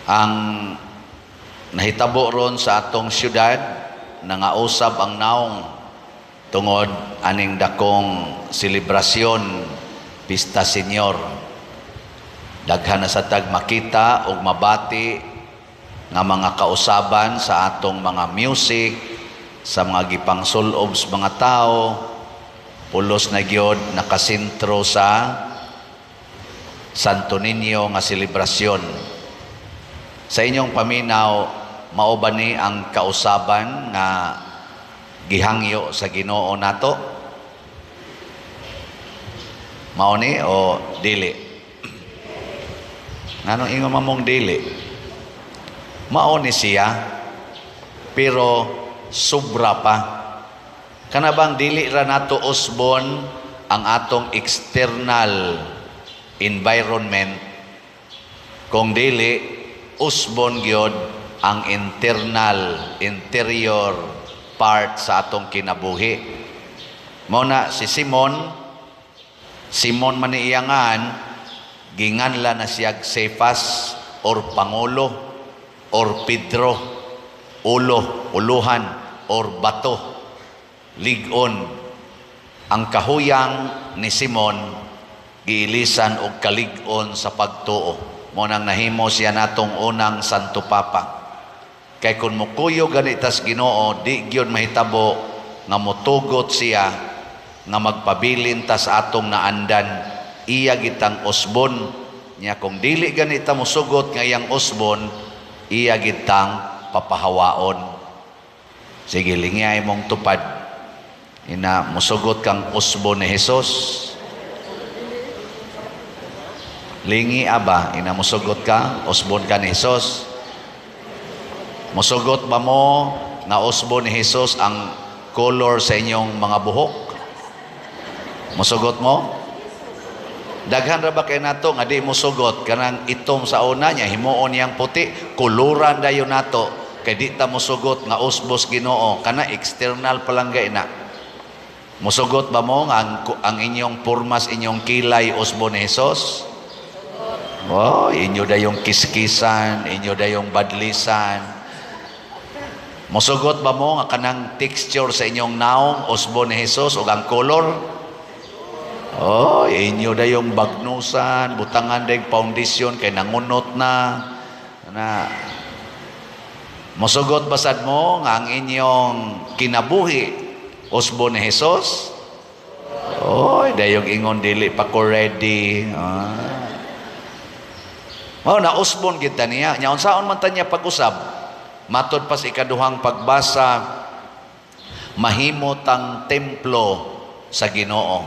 Ang nahitabo ron sa atong syudad, nangausab ang naong tungod aning dakong selebrasyon, Pista Senior. Daghan na sa tag makita o mabati nga mga kausaban sa atong mga music, sa mga gipangsulob sa mga tao, pulos na gyud nakasentro sa Santo Niño nga selebrasyon. Sa inyong paminaw, mao ba ni ang kausaban nga gihangyo sa Ginoo nato? Mao ni o dili? Nganong ingon mamong dili? Mao ni siya, pero sobra pa. Kana bang dili ra nato usbon ang atong external environment, kung dili usbon gyud ang interior part sa atong kinabuhi. Mao na si Simon man ni iyangan, ginganla na siyag Cephas or Pangulo or Pedro, uluhan or bato, ligon. Ang kahuyang ni Simon giilisan og kalig-on sa pagtuo. Mo nang nahimo siya natong unang Santo Papa. Kay kun mukuyo ganitas Ginoo, di gyud mahitabo nga motugot siya nga magpabilin ta sa atong naandan. Iya gitang usbon nya, kung dili ganita mosugot nga iyang usbon, iya gitang papahawaon. Sige, lingay mong tupad. Ina mosugot kang usbon ni Hesus. Lingi aba, ina mosugot ka, usbon ka ni Hesus. Mosugot ba mo nga usbon ni Hesus ang color sa inyong mga buhok? Mosugot mo? Daghan ra ba kay nato nga di mosugot kanang itom sa una niya himuon niyang puti, kuluran dayon nato kay di ta mosugot nga usbos Ginoo, kana external palangga ina. Mosugot ba mo nga ang inyong purmas, inyong kilay usbon ni Hesus? Oh, inyo dayong kiskisan, inyo dayong badlisan. Mosugot ba mo nga kanang texture sa inyong naong usbon ni Hesus o ang color? Oh, inyo dayong bagnusan, butangan dayong foundation kay nangunot na. Mosugot basad mo nga ang inyong kinabuhi usbon ni Hesus? Oh, dayong ingon dili pa ko ready. Mao na usbon gid niya. Nya unsaon man ta niya pag-usab? Matod pa sa ikaduhang pagbasa, mahimot ang templo sa Ginoo.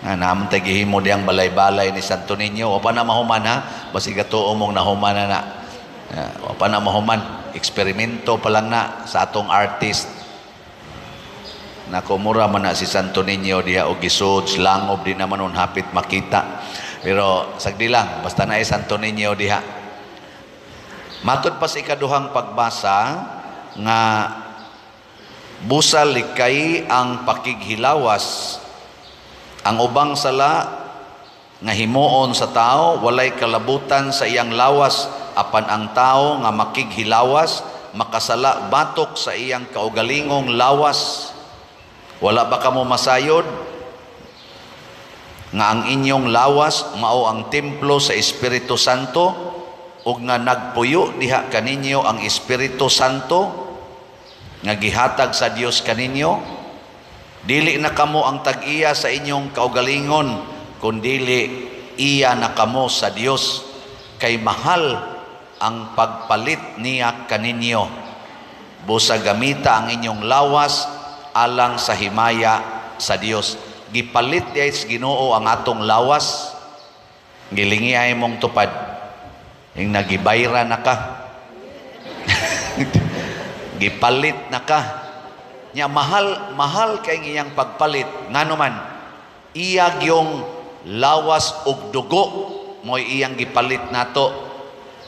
Naman tayo gihimo diyang balay-balay ni Santo Niño. Wapa na mahuman ha? Basi gatuo mong nahuman na. Wapa na mahuman. Eksperimento pa lang na sa atong artist. Nakumura man na si Santo Niño diha o gisod, langob di naman nun hapit makita. Pero sagdi lang, basta na Santo Niño diha. Matod pa sa ikaduhang pagbasa nga busal likay ang pakighilawas. Ang ubang sala nga himuon sa tao walay kalabutan sa iyang lawas, apan ang tao nga makighilawas makasala batok sa iyang kaugalingong lawas. Wala ba kamo masayod nga ang inyong lawas mao ang templo sa Espiritu Santo ug nga nagpuyo diha kaninyo ang Espiritu Santo nga gihatag sa Dios kaninyo? Dili na kamo ang tag-iya sa inyong kaugalingon, kundili iya na kamo sa Dios, kay mahal ang pagpalit niya kaninyo. Busa gamita ang inyong lawas alang sa himaya sa Dios. Gipalit diay sa Ginoo ang atong lawas. Gilingi ay mong tupad. Yung nagibayra na ka. Gipalit na ka. Nya mahal kay iyang pagpalit. Ngano man, iyag yung lawas ug dugo mo'y iyang gipalit nato.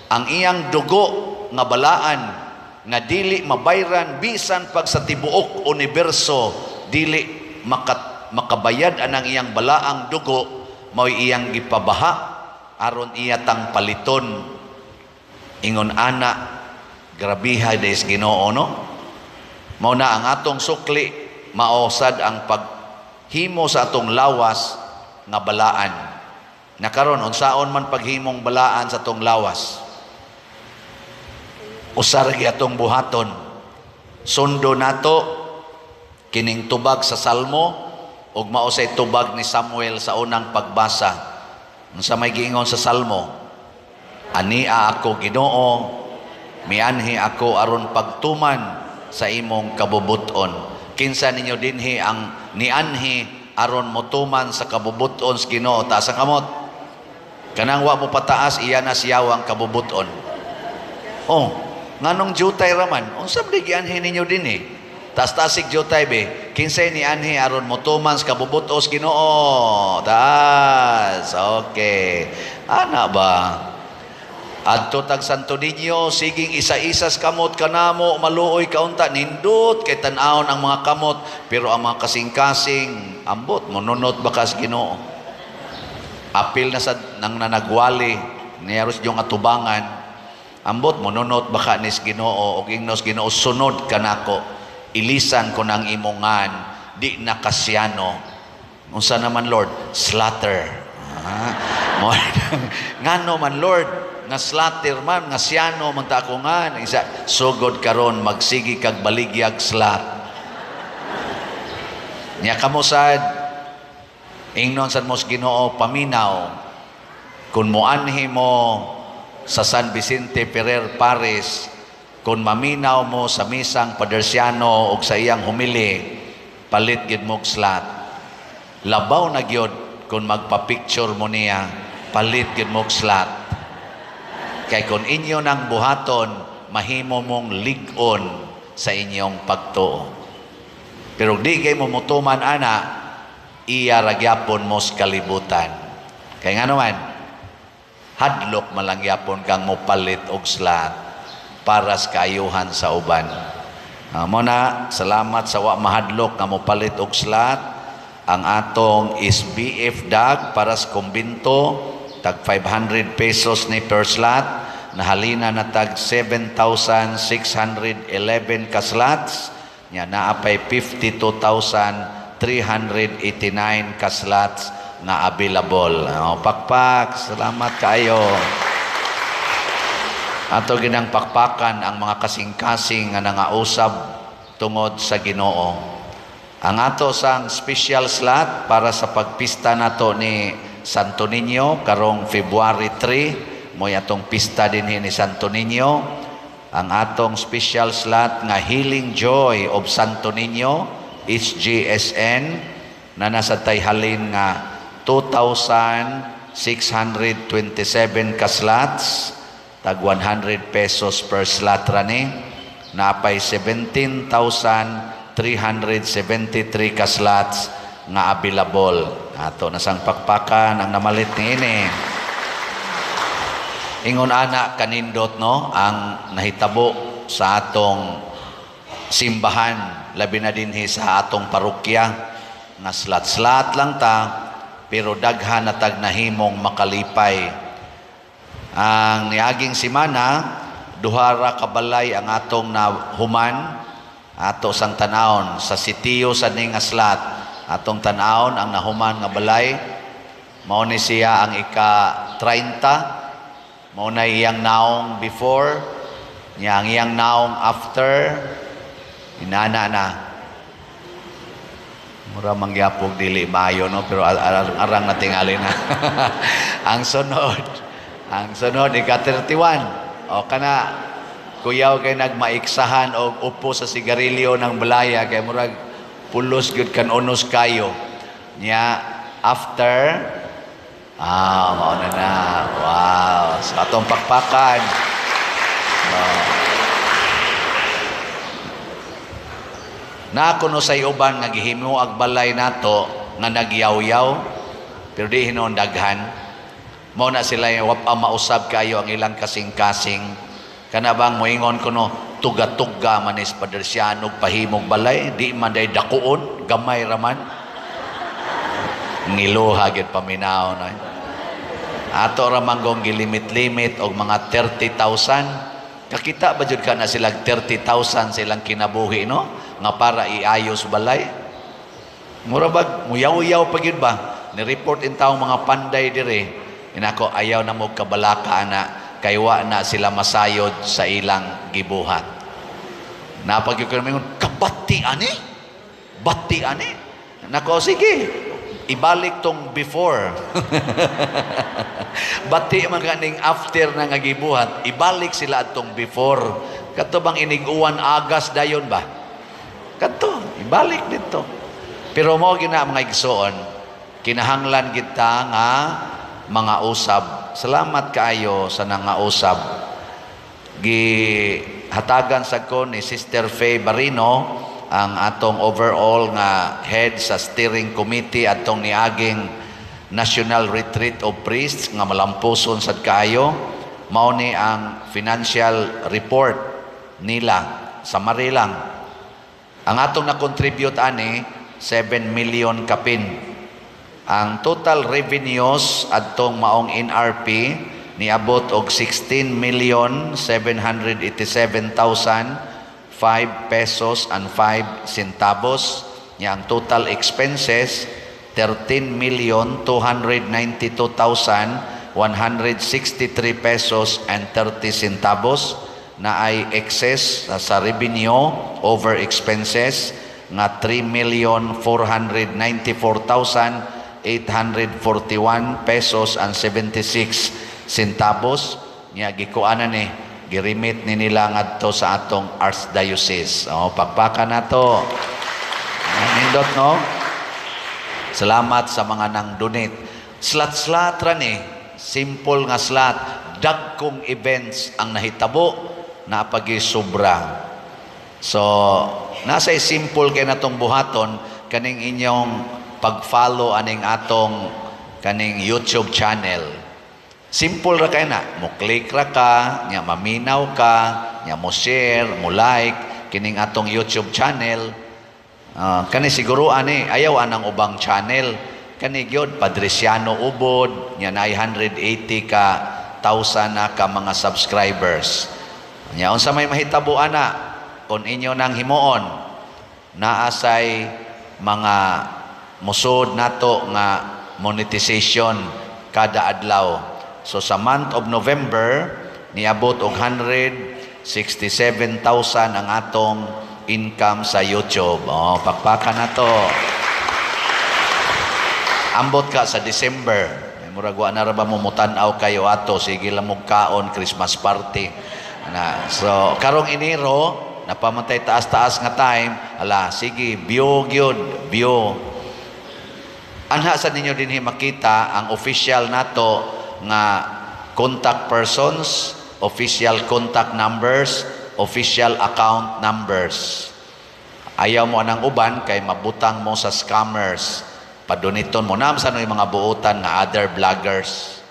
Ang iyang dugo nga balaan nga dili mabayran bisan pag sa tibuok universo, dili makabayad anang iyang balaang dugo, mo'y iyang gipabaha aron iya tang paliton. Ingon ana, grabiha des Ginoo, no? Mao na ang atong sukli, maosad ang paghimo sa atong lawas nga balaan. Nakaron unsaon man paghimong balaan sa atong lawas? Usar gi atong buhaton. Sundo nato kining tubag sa Salmo ug mao say tubag ni Samuel sa unang pagbasa. Unsa may giingon sa Salmo? Ania ako Ginoo, mianhi ako aron pagtuman sa imong kabubuton. Kinsa ninyo dinhi ang nianhi aron motuman sa kabubuton sa Ginoo? Taas ang kamot. Kanang wa mo pataas, iya na siyaw ang kabubuton. Oh, nganong jutay raman? Unsa man gianhi ninyo dinhi? Taas-tasig jutay be. Kinsay ni anhi aron motuman sa kabubuton sa Ginoo? Taas. Okay. Ana ba? Adto tag Santo Niño, siging isa-isas kamot kanamo, maluoy kaunta, nindot kay tan-awon ang mga kamot, pero ang mga kasing-kasing ambot mononot baka sa Ginoo. Apil na sa nang nanagwali niyaros yung atubangan, ambot mononot baka nis Ginoo og ingnos Ginoo sunod kanako, ilisan ko nang imongan, di nakasyano. Unsa naman Lord? Slaughter. Ngano man Lord? Nga slaughter man, nga siyano man ta ako nga, isa, sugod karon magsigi kag baligyag slat. Niya kamusad, ingnon sa mos Ginoo paminaw, kung muanhi mo sa San Vicente Ferrer Paris, kung maminaw mo sa misang Padersiano o sa iyang humili, palit gid mo slat. Labaw na gyud kung magpa-picture mo niya, palit gid mo slat. Kay kung inyo nang buhaton, mahimo mong ligon sa inyong pagtuo. Pero di kay mo mutuman ana, iya ragyapon mo sa kalibutan. Kay nga naman, hadlok malangyapon kang mopalit og slat para sa kaayuhan sa uban. Muna, salamat sa wa mahadlok nga mopalit og slat ang atong SBF DAG para sa kumbinto, tag 500 pesos ni per slot, nahalina na tag 7,611 ka slots, nya naapay 52,389 ka slots na available. Pakpak, salamat kayo. Ato ginang pakpakan ang mga kasing-kasing nga nangausab tungod sa Ginoo. Ang ato sang special slot para sa pagpista nato ni Santo Niño karong February 3, mo atong pista din ni Santo Niño. Ang atong special slot nga Healing Joy of Santo Niño, HGSN, na nasa tayhalin nga 2,627 ka slots, tag 100 pesos per slot rani, napay 17,373 ka slots nga available. Ato nasang pakpakan ang namalit ni ini. Ingon ana kanindot no ang nahitabo sa atong simbahan, labi na dinhi sa atong parokya nga slat-slat lang ta pero daghan na tag nahimong makalipay. Ang niaging simana duhara ka balay ang atong nahuman ato sang tanawon sa sitiyo sa ning aslat. Atong tanawon ang nahuman nga balay, mao ni siya ang ika-30, mao na iyang naong before, niya ang iyang naong after, inana na. Mura mangyapog dili maayo no, pero arang natingali na. ang sunod ika-31. O kana kuyaw kay nagmaiksahan og upo sa sigarilyo ng balaya kay murag pulos gud kan unos kayo niya after mao na wow sa atong pakpakan na kuno say uban nga gihimo ag balay nato nga nagyaw-yaw pero di hinon daghan mao na sila wa pa mausab kayo ang ilang kasing-kasing kana bang moingon kuno tuga-tuga manis Padersiano pahimong balay di man day dakuon gamay raman ngiluha gid paminaw na Ato ra manggong gilimit-limit og mga 30,000. Kakita ba jud ka na silang 30,000 silang kinabuhi, no? Nga para iayos balay. Mura ba muyaw-yaw pa gyud ba? Ni-report in taong mga panday dire. Inako ayaw na mo kabalaka na kay wa na sila masayod sa ilang gibuhat. Napagyo ko naman kabati ani? Bati ani? Nako sige. Ibalik tong before. Bati man kaning after na nga gibuhat, ibalik sila atong before. Kadto bang iniguan agas dayon ba? Kadto, ibalik dito. Pero mo gina mga igsoon, kinahanglan kita nga mga usab. Salamat kaayo sa nangausab. Gihatagan sa ko ni Sister Faye Barino ang atong overall nga head sa steering committee atong niaging National Retreat of Priests nga malampuson sad kaayo. Mao ni ang financial report nila sa Marilang. Ang atong na-contribute ani 7 million kapin. Ang total revenues atong maong NRP niabot og 16,787,005 pesos and 5 centavos. Nya ang total expenses 13,292,163 pesos and 30 centavos na ay excess sa revenue over expenses nga 3,494,841 pesos and 76 centavos. Nya gikuanan ni girimit ni nila ngadto sa atong archdiocese. Pagpaka na to. Nindot no? Salamat sa mga nang donate. Slat-slat ra ni, simple nga slat, dagkong events ang nahitabo na pagi-sobra. So, nasa simple kay natong buhaton kaning inyong pag-follow aning atong kaning YouTube channel. Simple ra kay na, mo click ra ka, nya maminaw ka, nya mo share, mo like kining atong YouTube channel. Kani siguro ani ayaw anang ubang channel. Kani gyud Padresiano Ubod, nya 980 ka thousand na ka mga subscribers. Nya unsa may mahitabo ana kun inyo nang himuon naasay mga musod nato nga monetization kada adlaw. So sa month of November niabot og 167,000 ang atong income sa YouTube. Pakpaka na to. Ambot ka sa December. Muragwa na ra ba mo mutanaw kayo ato, sige lang mo kaon Christmas party. So karong Enero napamatay taas-taas nga time, ala sige view gyud, view. Anha sa ninyo dinhi makita ang official nato nga contact persons, official contact numbers, official account numbers. Ayaw mo anang uban kay mabutang mo sa scammers. Paduniton mo na sa yung mga buutan na other vloggers.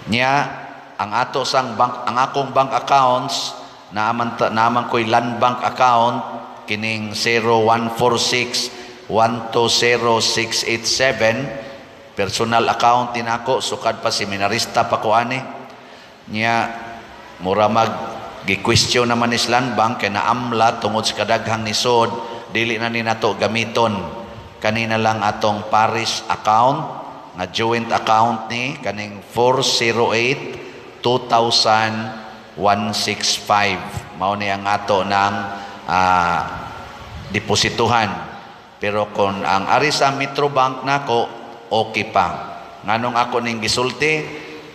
Nya ang ato sang bank, ang akong bank accounts naaman ko'y land bank account kining 0146120687 personal account din ako, sukad pa seminarista pa ko ani. Nya mura gi-question naman is land bank kay naamla tungod sa kadaghang nisod, dili na ni nato gamiton. Kanina lang atong parish account nga joint account ni kaning 408,2,165 mao ni ang ato ng deposituhan. Pero kung ang ari sa Metrobank nako okay pa. Nganong ako ning gisulti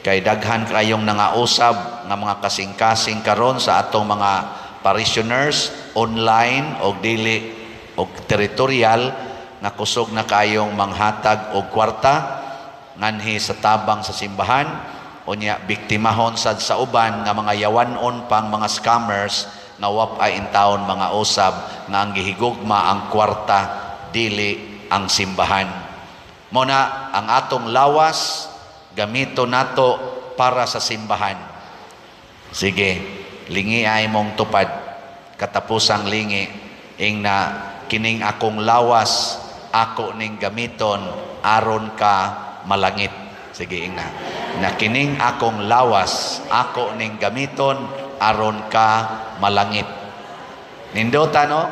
kay daghan kayong nangausab nga mga kasing-kasing karon sa atong mga parishioners online o dili o territorial nga kusog na kayong manghatag og kwarta nganhi sa tabang sa simbahan unya biktimahon sad sa uban nga mga yawanon pang mga scammers nga wapay in taon mga usab nga ang gihigugma ang kwarta dili ang simbahan. Muna ang atong lawas gamito nato para sa simbahan. Sige, lingi ay mong tupad. Katapusang lingi, ing na kining akong lawas, ako ning gamiton, aron ka malangit. Sige, ing na. na kining akong lawas ako ning gamiton aron ka malangit. Nindota no?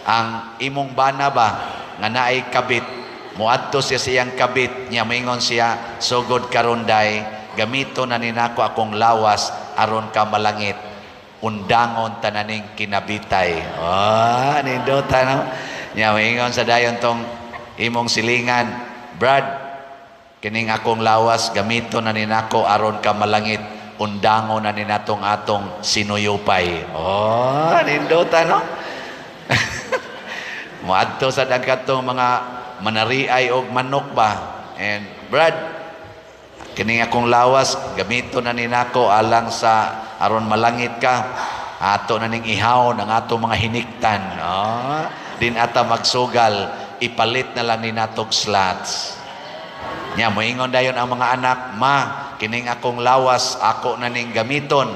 Ang imong bana ba nga naay kabit, muadto siya siyang kabit, niya moingon siya, sugod karon day gamito na ninako akong lawas aron ka malangit. Undangon tananing kinabitay. Nindota no? Niya moingon sa dayon tong imong silingan, Brad, kining akong lawas gamito na ninako aron ka malangit. Undangon na ninatong atong sinuyupay. Nindota no? Muadto sa dagkatong mga manariay og manok ba. And Brad, kining akong lawas gamito na ninako alang sa aron malangit ka. Ato na ning ihaw ng ato mga hiniktan. Din ata magsugal, ipalit na lang ni natog slots. Nya moingon dayon ang mga anak, ma, kining akong lawas ako na ning gamiton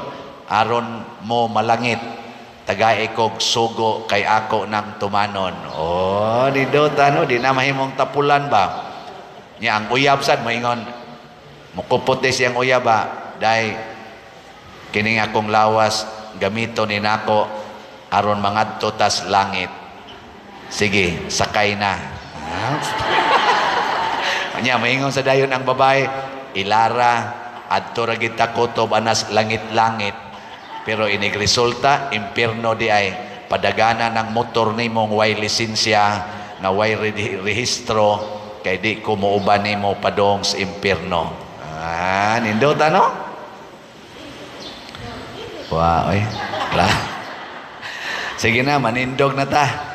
aron mo malangit. Tagay kog sugo kay ako nang tumanon. Didota no, di na mahimong tapulan ba? Nya ang uyab sad moingon, mukuputi siyang uyab ba? Dai kining akong lawas gamiton ni nako aron mangadto tas langit. Sige, sakay na. Nya moingon sa dayon ang babae, ilara adto ra gid ta kutob anas langit-langit. Pero inig resulta, impierno di ay padagana ng motor nimong way lisensya, na way rehistro, kay di ko muuban nimo padong sa impierno. Nindot ano? Wow, Sige na, manindog na ta.